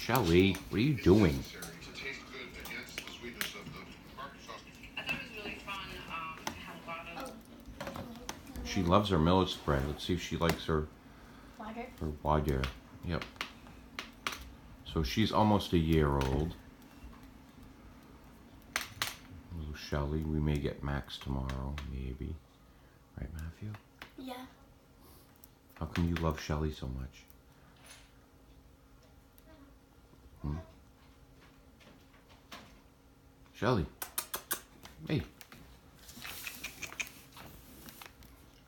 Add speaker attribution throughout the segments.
Speaker 1: Shelly, what are you doing?
Speaker 2: I thought it was really fun to have a lot of.
Speaker 1: She loves her millet spread. Let's see if she likes her
Speaker 3: Water.
Speaker 1: water. Yep. So she's almost a year old. Little Shelly. We may get Max tomorrow, maybe. Right, Matthew?
Speaker 3: Yeah.
Speaker 1: How come you love Shelly so much? Shelly. Hey.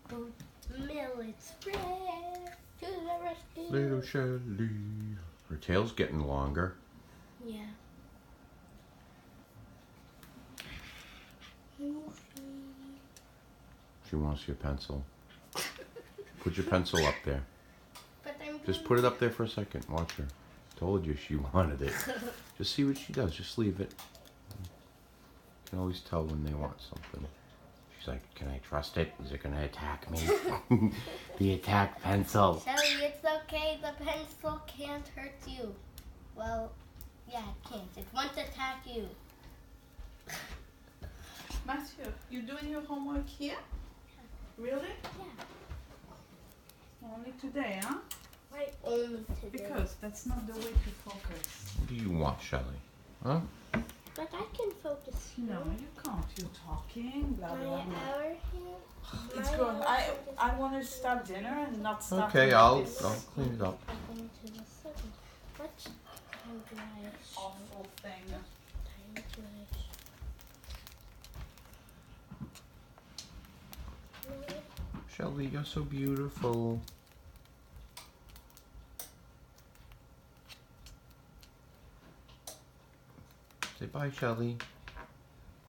Speaker 3: Millet spread to the rescue.
Speaker 1: Little Shelly. Her tail's getting longer.
Speaker 3: Yeah.
Speaker 1: She wants your pencil. Put your pencil up there.
Speaker 3: But I'm
Speaker 1: Just put it up there for a second. Watch her. Told you she wanted it. Just see what she does. Just leave it. You can always tell when they want something. She's like, can I trust it? Is it going to attack me? The attack pencil.
Speaker 3: Shelly, it's okay. The pencil can't hurt you. Well, yeah, it can't. It won't attack you.
Speaker 4: Matthew, you doing your homework here? Really?
Speaker 3: Yeah.
Speaker 4: Only today, huh?
Speaker 3: Why only today?
Speaker 4: Because that's not the way to focus.
Speaker 1: What do you want, Shelly? Huh?
Speaker 3: But I can focus here.
Speaker 4: No, you can't. You're talking, blah,
Speaker 3: My
Speaker 4: blah, blah.
Speaker 3: hour here.
Speaker 4: It's
Speaker 3: My
Speaker 4: good.
Speaker 3: hour
Speaker 4: I want to start dinner and not start
Speaker 1: Okay,
Speaker 4: with
Speaker 1: I'll
Speaker 4: this
Speaker 1: clean it up.
Speaker 3: Welcome to the second. What time do I show?
Speaker 4: awful thing.
Speaker 3: Time do I show?
Speaker 1: Shelly, you're so beautiful. Say bye, Shelly.